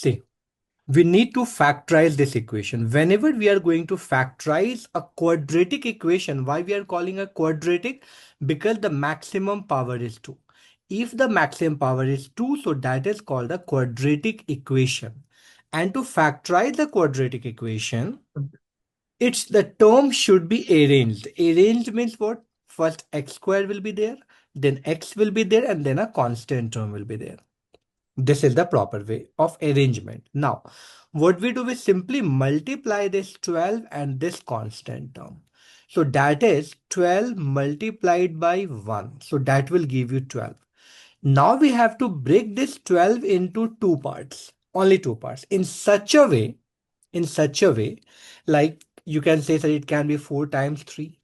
See, we need to factorize this equation. Whenever we are going to factorize a quadratic equation, why we are calling a quadratic? Because the maximum power is 2. If the maximum power is 2, so that is called a quadratic equation. And to factorize the quadratic equation, it's the term should be arranged. Arranged means what? First x square will be there, then x will be there, and then a constant term will be there. This is the proper way of arrangement. Now, what we do is simply multiply this 12 and this constant term. So that is 12 multiplied by 1. So that will give you 12. Now we have to break this 12 into two parts, only two parts, in such a way, like you can say that it can be 4 times 3,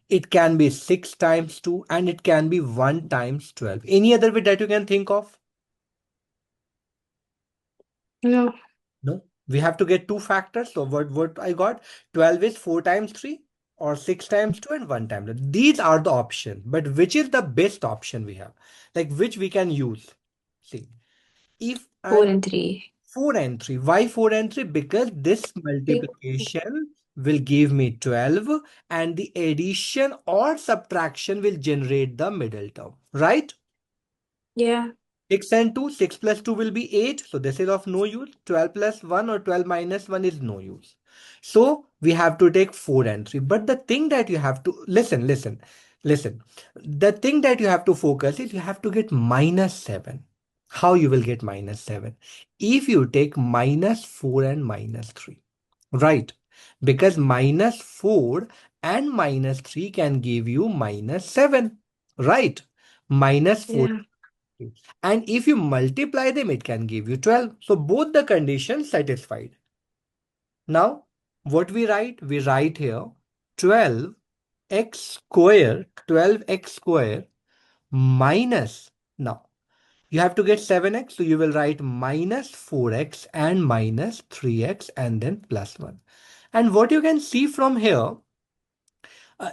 it can be 6 times 2, and it can be 1 times 12. Any other way that you can think of? No. No, we have to get two factors. So what I got? 12 is 4 times 3 or 6 times 2 and 1 times 2. These are the options. But which is the best option we have? Like which we can use? See, if 4 I'm and 3. 4 and 3. Why 4 and 3? Because this Be- multiplication will give me 12 and the addition or subtraction will generate the middle term, right? Yeah. 6 and 2, 6 plus 2 will be 8. So this is of no use. 12 plus 1 or 12 minus 1 is no use. So we have to take 4 and 3. But the thing that you have to listen. The thing that you have to focus is you have to get minus 7. How you will get minus 7? If you take minus 4 and minus 3, right? Because minus 4 and minus 3 can give you minus 7, right? Minus 4. Yeah. And if you multiply them, it can give you 12. So both the conditions satisfied. Now, what we write? We write here 12x square minus. Now, you have to get 7x. So you will write minus 4x and minus 3x and then plus 1. And what you can see from here,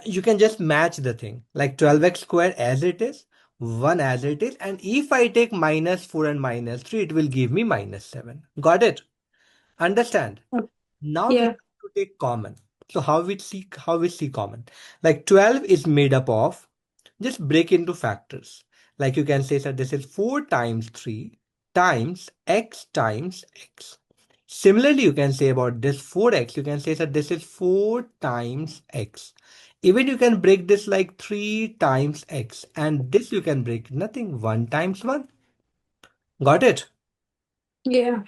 you can just match the thing like 12x square as it is, 1 as it is, and if I take minus 4 and minus 3, it will give me minus 7. Got it? Understand? Oh, Now we yeah. have to take common. So how we see common? Like 12 is made up of, just break into factors. Like you can say that this is 4 times 3 times x. Similarly, you can say about this 4x, you can say that this is 4 times x. Even you can break this like 3 times x, and this you can break nothing, 1 times 1. Got it? Yeah.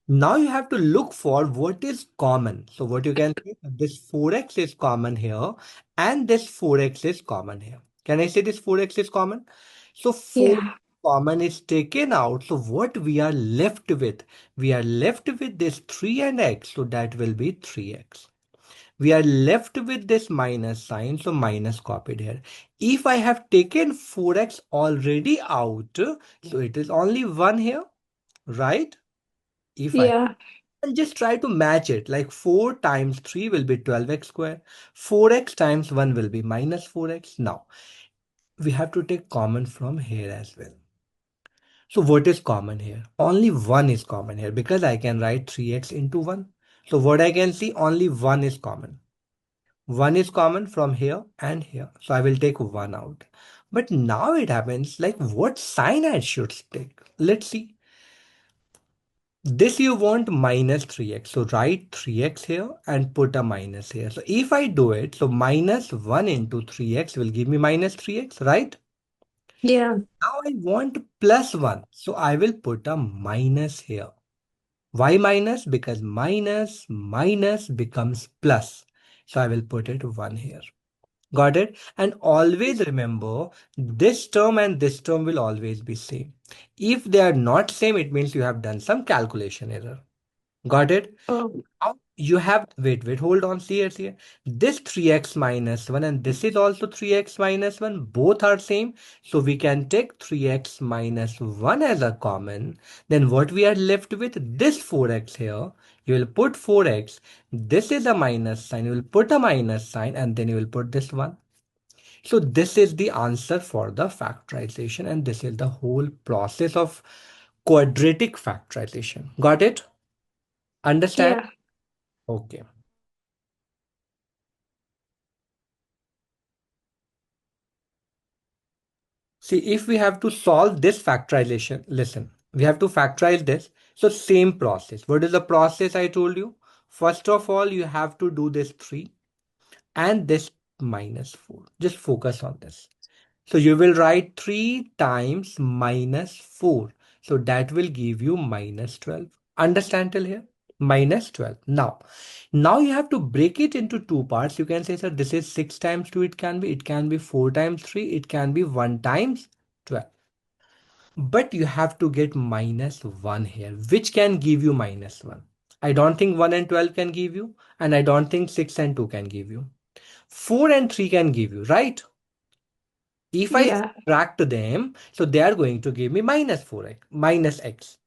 Now you have to look for what is common. So what you can say, this 4x is common here, and this 4x is common here. Can I say this 4x is common? So 4 Yeah. common is taken out. So what we are left with? We are left with this 3 and x. So that will be 3x. We are left with this minus sign. So minus copied here. If I have taken 4x already out, so it is only 1 here, right? If I Yeah. and just try to match it, like 4 times 3 will be 12x square. 4x times 1 will be minus 4x. Now, we have to take common from here as well. So what is common here? Only 1 is common here because I can write 3x into 1. So what I can see, only 1 is common. 1 is common from here and here. So I will take 1 out. But now it happens like what sign I should take. Let's see. This you want minus 3x. So write 3x here and put a minus here. So if I do it, so minus 1 into 3x will give me minus 3x, right? Yeah. Now I want plus 1. So I will put a minus here. Why minus? Because minus becomes plus. So I will put it 1 here. Got it? And always remember this term and this term will always be same. If they are not same, it means you have done some calculation error. Got it? Oh, Now you have, wait, hold on, see here. This 3x minus 1 and this is also 3x minus 1. Both are same. So we can take 3x minus 1 as a common. Then what we are left with? This 4x here. You will put 4x. This is a minus sign. You will put a minus sign and then you will put this 1. So this is the answer for the factorization, and this is the whole process of quadratic factorization. Got it? Understand? Yeah. Okay. See, if we have to solve this factorization, listen, we have to factorize this. So same process. What is the process I told you? First of all, you have to do this 3 and this minus 4. Just focus on this. So you will write 3 times minus 4. So that will give you minus 12. Understand till here? Minus 12. Now you have to break it into two parts. You can say, sir, this is 6 times 2. It can be 4 times 3. It can be 1 times 12. But you have to get minus 1 here, which can give you minus 1. I don't think 1 and 12 can give you, and I don't think 6 and 2 can give you. 4 and 3 can give you, right? If I Yeah. subtract them, so they are going to give me minus 4x, minus x.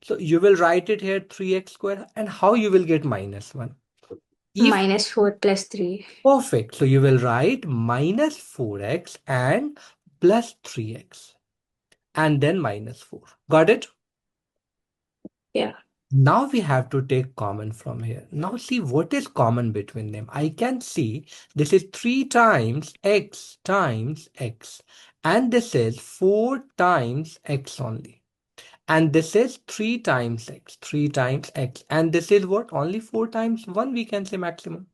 So you will write it here 3x square, and how you will get minus 1? If Minus 4 plus 3. perfect, so you will write minus 4x and plus 3x, and then minus 4. Got it? Yeah. Now we have to take common from here. Now see what is common between them. I can see this is 3 times x, and this is 4 times x only. And this is 3 times x, 3 times x. And this is what? Only 4 times 1, we can say maximum.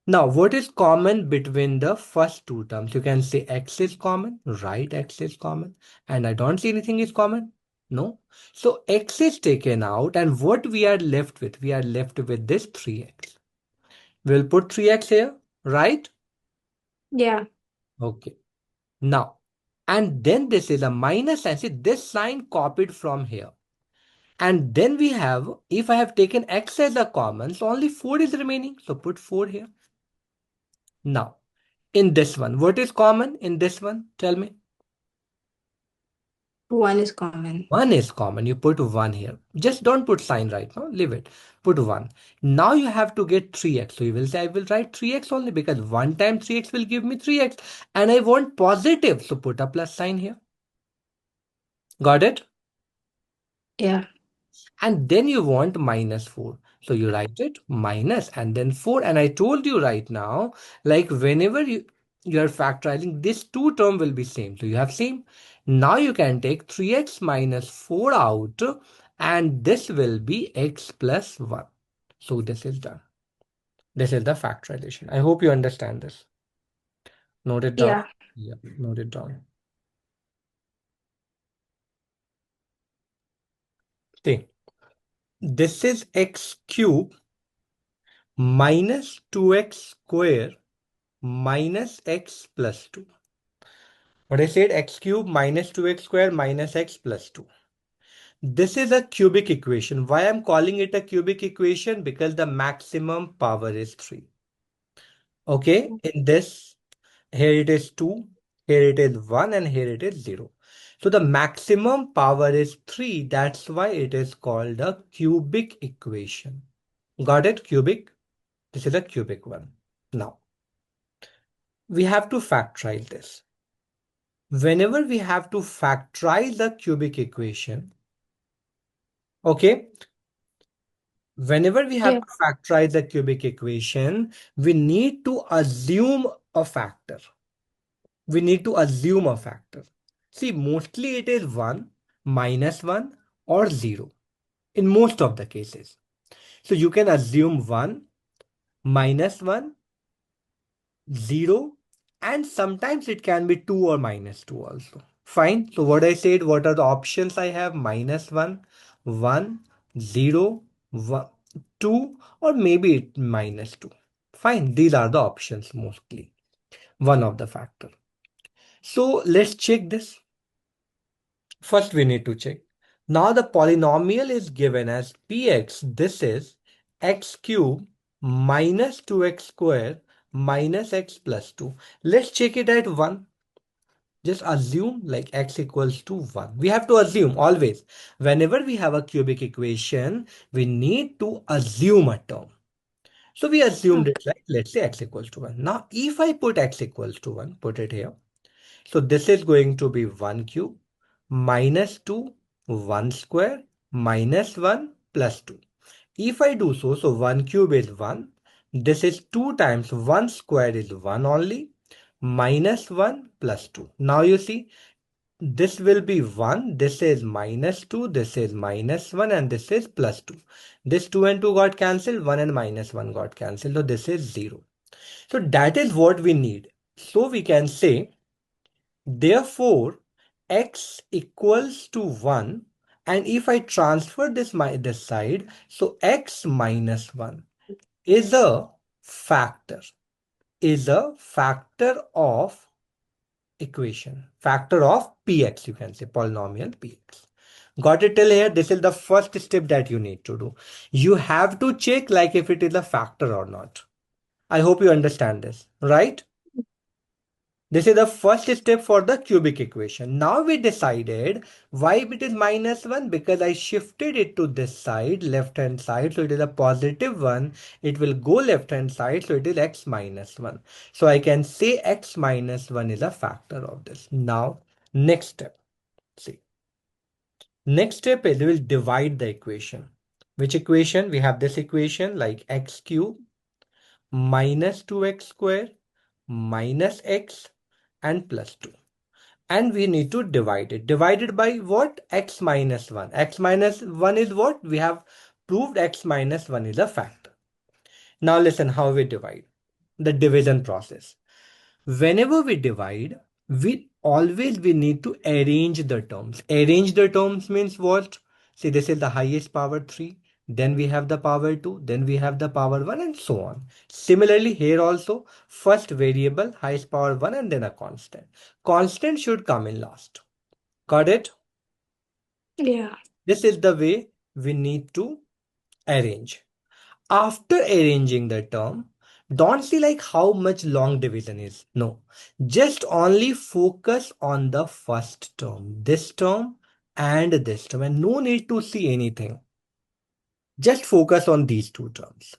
Now, what is common between the first two terms? You can say x is common, right? X is common. And I don't see anything is common. No. So x is taken out. And what we are left with? We are left with this 3x. We'll put 3x here, right? Yeah. Okay. Now, and then this is a minus sign. See, this sign copied from here. And then we have, if I have taken x as a common, so only 4 is remaining. So put 4 here. Now, in this one, what is common in this one? Tell me. 1 is common. 1 is common. You put 1 here. Just don't put sign right now. Leave it. Put 1. Now you have to get 3x. So you will say, I will write 3x only because 1 times 3x will give me 3x. And I want positive. So put a plus sign here. Got it? Yeah. And then you want minus 4. So you write it minus and then 4. And I told you right now, like whenever you are factorizing, this two term will be same. So you have same. Now you can take 3x minus 4 out, and this will be x plus 1. So this is done. This is the factorization. I hope you understand this. Note it down. Yeah. Yeah, note it down. See, this is x cube minus 2x square minus x plus 2. What I said, x cube minus 2x square minus x plus 2. This is a cubic equation. Why I'm calling it a cubic equation? Because the maximum power is 3. Okay, in this, here it is 2, here it is 1, and here it is 0. So the maximum power is 3. That's why it is called a cubic equation. Got it? Cubic. This is a cubic one. Now, we have to factorize this. Whenever we have to factorize the cubic equation, okay, whenever we have Yeah. to factorize the cubic equation, we need to assume a factor. We need to assume a factor. See, mostly it is 1, minus 1, or 0 in most of the cases. So you can assume 1, minus 1, 0, and sometimes it can be 2 or minus 2 also. Fine. So what I said, what are the options I have? Minus 1, 1, 0, 1, 2, or maybe minus 2. Fine. These are the options mostly. One of the factor. So let's check this. First, we need to check. Now the polynomial is given as px. This is x cube minus 2x square minus x plus 2. Let's check it at 1. Just assume like x equals to 1. We have to assume always. Whenever we have a cubic equation, we need to assume a term. So we assumed it like, let's say x equals to 1. Now, if I put x equals to 1, put it here. So this is going to be 1 cube minus 2, 1 square minus 1 plus 2. If I do so, so 1 cube is 1. This is 2 times 1 square is 1 only. Minus 1 plus 2. Now you see, this will be 1. This is minus 2. This is minus 1. And this is plus 2. This 2 and 2 got cancelled. 1 and minus 1 got cancelled. So this is 0. So that is what we need. So we can say, therefore, x equals to 1. And if I transfer this side, so x minus 1 is a factor, of equation, factor of px, you can say polynomial px. Got it till here? This is the first step that you need to do. You have to check like if it is a factor or not. I hope you understand this, right? This is the first step for the cubic equation. Now we decided why it is minus 1, because I shifted it to this side, left hand side. So it is a positive 1. It will go left hand side. So it is x minus 1. So I can say x minus 1 is a factor of this. Now, next step. See, next step is we will divide the equation. Which equation? We have this equation like x cube minus 2x square minus x and plus 2. And we need to divide it. Divided by what? X minus 1. X minus 1 is what? We have proved x minus 1 is a factor. Now listen how we divide. The division process. Whenever we divide, we need to arrange the terms. Arrange the terms means what? See, this is the highest power 3. Then we have the power 2. Then we have the power 1 and so on. Similarly, here also, first variable, highest power 1 and then a constant. Constant should come in last. Got it? Yeah. This is the way we need to arrange. After arranging the term, don't see like how much long division is. No, just only focus on the first term and this term, and no need to see anything. Just focus on these two terms.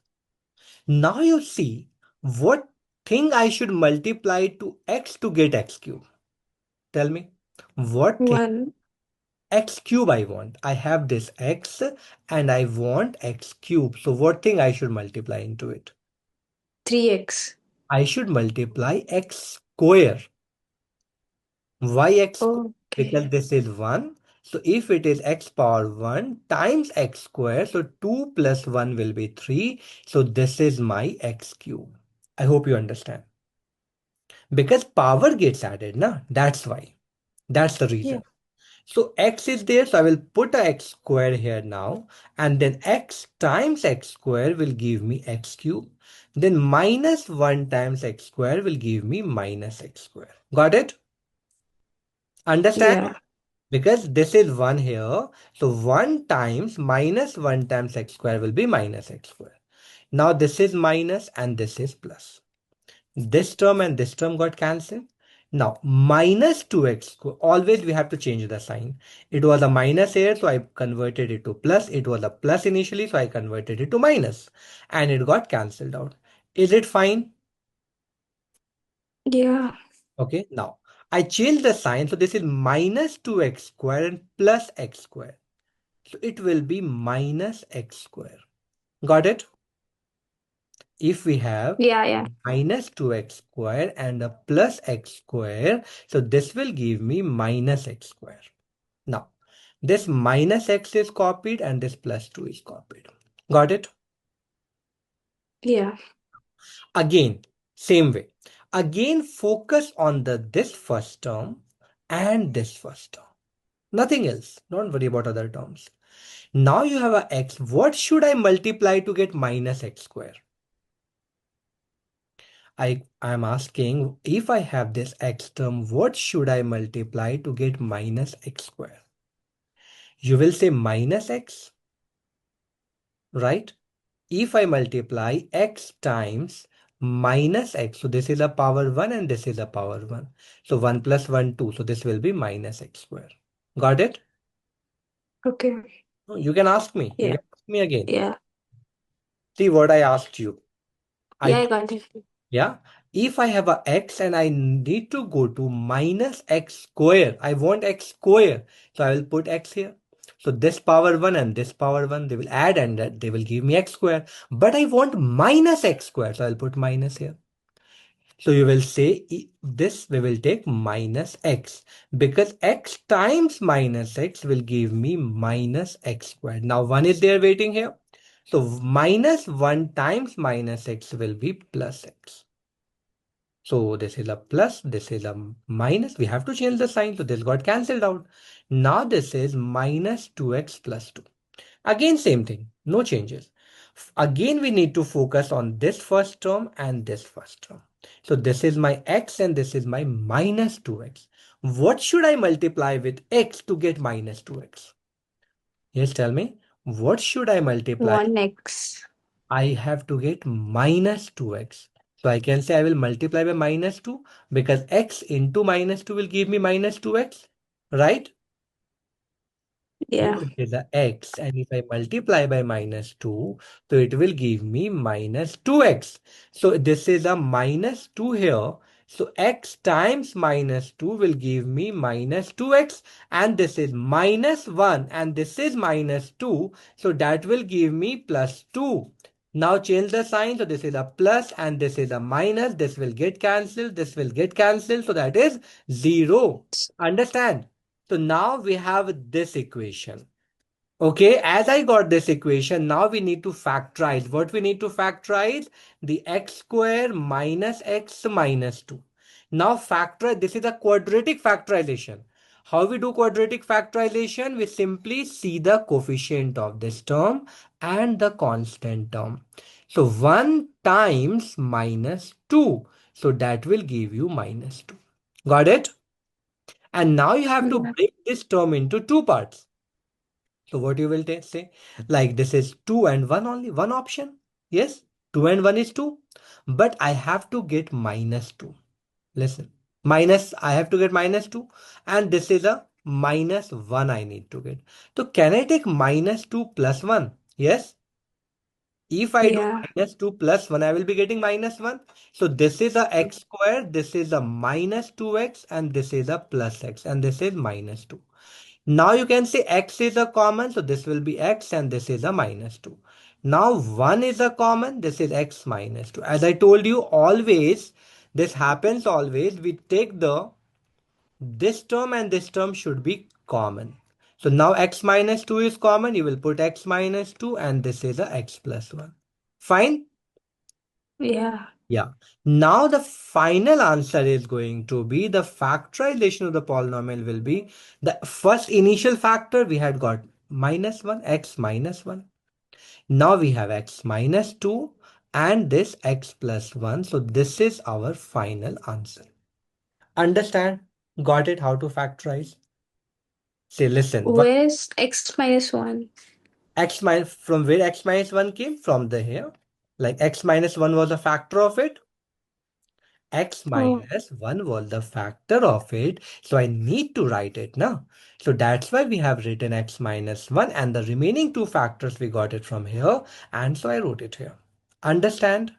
Now you see what thing I should multiply to x to get x cube. Tell me, what thing? 1. X cube I want. I have this x and I want x cube. So what thing I should multiply into it? 3x. I should multiply x square. Why x square? Because Okay. this is 1. So if it is x power 1 times x square, so 2 plus 1 will be 3. So this is my x cube. I hope you understand. Because power gets added, na? That's why. That's the Yeah. reason. So x is there, so I will put a x square here now, and then x times x square will give me x cube. Then minus 1 times x square will give me minus x square. Got it? Understand? Yeah. Because this is 1 here, so 1 times minus 1 times x square will be minus x square. Now this is minus and this is plus. This term and this term got cancelled. Now, minus 2x square, always we have to change the sign. It was a minus here, so I converted it to plus. It was a plus initially, so I converted it to minus. And it got cancelled out. Is it fine? Yeah. Okay, now I changed the sign. So this is minus 2x square and plus x square. So it will be minus x square. Got it? If we have Yeah. Yeah. minus 2x square and a plus x square, so this will give me minus x square. Now, this minus x is copied and this plus 2 is copied. Got it? Yeah. Again, same way. Again, focus on this first term and this first term. Nothing else. Don't worry about other terms. Now you have a x. What should I multiply to get minus x square? I am asking, if I have this x term, what should I multiply to get minus x square? You will say minus x, right? If I multiply x times minus x, so this is a power 1 and this is a power 1. So 1 plus 1, 2. So this will be minus x square. Got it? Okay. You can ask me. You Yeah. can ask me again. Yeah. See what I asked you. Yeah, I I got it. Yeah, if I have a x and I need to go to minus x square, I want x square, so I will put x here. So this power 1 and this power 1, they will add and they will give me x square. But I want minus x square, so I'll put minus here. So you will say this we will take minus x because x times minus x will give me minus x squared. Now 1 is there waiting here. So minus 1 times minus x will be plus x. So this is a plus, this is a minus. We have to change the sign. So this got cancelled out. Now this is minus 2x plus 2. Again, same thing, no changes. Again, we need to focus on this first term and this first term. So this is my x and this is my minus 2x. What should I multiply with x to get minus 2x? Yes, tell me. What should I multiply? 1x. I have to get minus 2x. So I can say I will multiply by minus 2 because x into minus 2 will give me minus 2x, right? Yeah. Here is the x, and if I multiply by minus 2, so it will give me minus 2x. So this is a minus 2 here. So x times minus 2 will give me minus 2x, and this is minus 1 and this is minus 2. So that will give me plus 2. Now change the sign. So this is a plus and this is a minus. This will get cancelled. This will get cancelled. So that is 0. Understand? So now we have this equation. Okay, as I got this equation, now we need to factorize. What we need to factorize? The x square minus x minus 2. Now factorize, this is a quadratic factorization. How we do quadratic factorization? We simply see the coefficient of this term and the constant term. So 1 times minus 2. So that will give you minus 2. Got it? And now you have to Yeah. break this term into two parts. So what you will say? Like this is 2 and 1 only, one option. Yes, 2 and 1 is 2. But I have to get minus 2. Listen, I have to get minus 2. And this is a minus 1 I need to get. So can I take minus 2 plus 1? Yes. If I do Yeah. minus 2 plus 1, I will be getting minus 1. So this is a x square, this is a minus 2x, and this is a plus x, and this is minus 2. Now you can say x is a common, so this will be x and this is a minus 2. Now 1 is a common, this is x minus 2. As I told you, always, this happens always, we take this term and this term should be common. So now x minus 2 is common, you will put x minus 2 and this is a x plus 1. Fine? Yeah. Yeah. Now the final answer is going to be the factorization of the polynomial will be the first initial factor we had got minus 1, x minus 1. Now we have x minus 2 and this x plus 1. So this is our final answer. Understand? Got it? How to factorize? Say, listen, what Where's x minus 1? x minus from where x minus 1 came? From the here. Like x minus 1 was a factor of it. X Oh, minus 1 was the factor of it. So I need to write it now. So that's why we have written x minus 1 and the remaining two factors we got it from here. And so I wrote it here. Understand?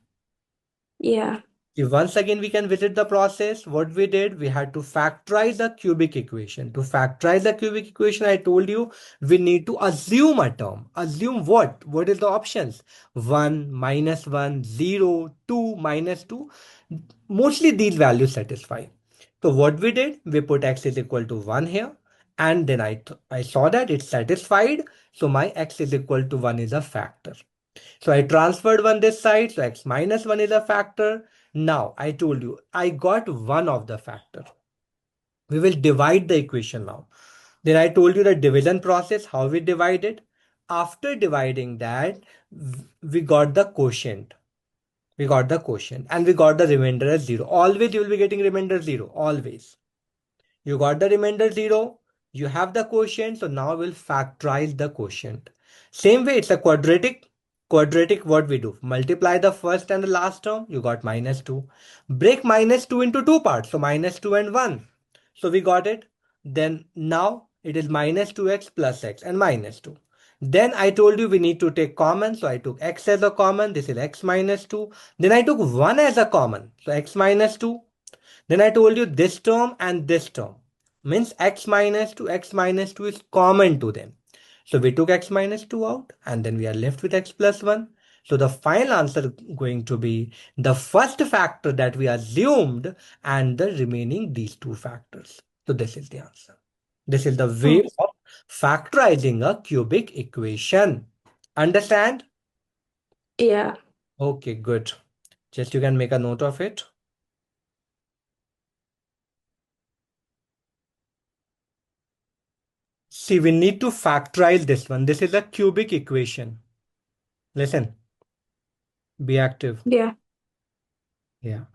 yeah. If once again we can visit the process, what we did, we had to factorize the cubic equation. To factorize the cubic equation, I told you we need to assume a term. Assume what? What is the options? 1, minus 1, 0, 2, minus 2. Mostly these values satisfy. So what we did, we put x is equal to 1 here. And then I saw that it's satisfied. So my x is equal to 1 is a factor. So I transferred 1 this side, so x minus 1 is a factor. Now I told you I got one of the factor. We will divide the equation now. Then I told you the division process, how we divide it. After dividing that, we got the quotient. We got the quotient and we got the remainder as 0. Always you will be getting remainder 0. Always. You got the remainder 0. You have the quotient. So now we'll factorize the quotient. Same way, it's a quadratic. Quadratic, what we do? Multiply the first and the last term. You got minus 2. Break minus 2 into two parts. So minus 2 and 1. So we got it. Then now it is minus 2x plus x and minus 2. Then I told you we need to take common. So I took x as a common. This is x minus 2. Then I took 1 as a common. So x minus 2. Then I told you this term and this term means x minus 2 is common to them. So we took x minus 2 out and then we are left with x plus 1. So the final answer going to be the first factor that we assumed and the remaining these two factors. So this is the answer. This is the way Oh, of factorizing a cubic equation. Understand? yeah. Okay, good. Just you can make a note of it. See, we need to factorize this one. This is a cubic equation. Listen, be active. Yeah. Yeah.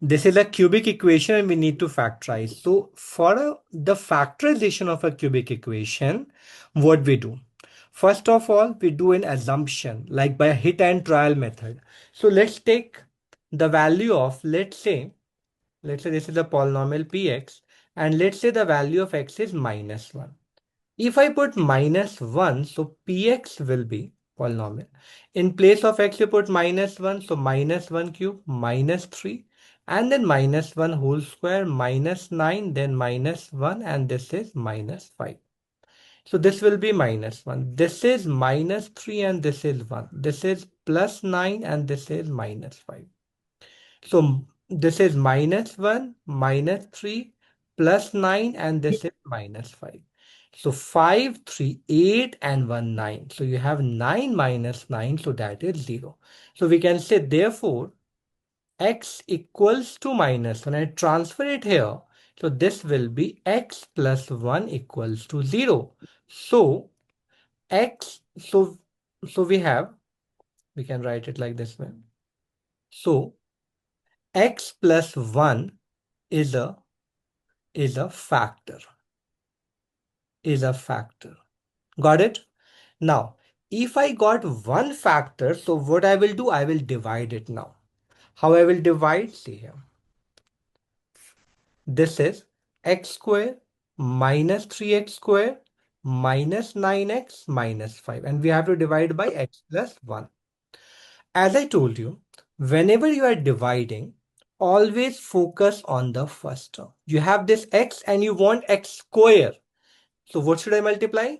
This is a cubic equation and we need to factorize. So for the factorization of a cubic equation, what we do? First of all, we do an assumption like by a hit and trial method. So let's take the value of, let's say this is a polynomial px and let's say the value of x is minus 1. If I put minus 1, so px will be polynomial. In place of x, you put minus 1, so minus 1 cube, minus 3, and then minus 1 whole square, minus 9, then minus 1, and this is minus 5. So this will be minus 1. This is minus 3, and this is 1. This is plus 9, and this is minus 5. So this is minus 1, minus 3, plus 9, and this is minus 5. So 5, 3, 8, and 1, 9. So you have 9 minus 9, so that is 0. So we can say, therefore, x equals to minus 1. I transfer it here. So this will be x plus 1 equals to 0. So x, so we can write it like this way. So x plus 1 is a factor, is a factor. Got it? Now, if I got one factor, so what I will do, I will divide it now. How I will divide? See here. This is x square minus 3x square minus 9x minus 5. And we have to divide by x plus 1. As I told you, whenever you are dividing, always focus on the first term. You have this x and you want x square. So what should I multiply?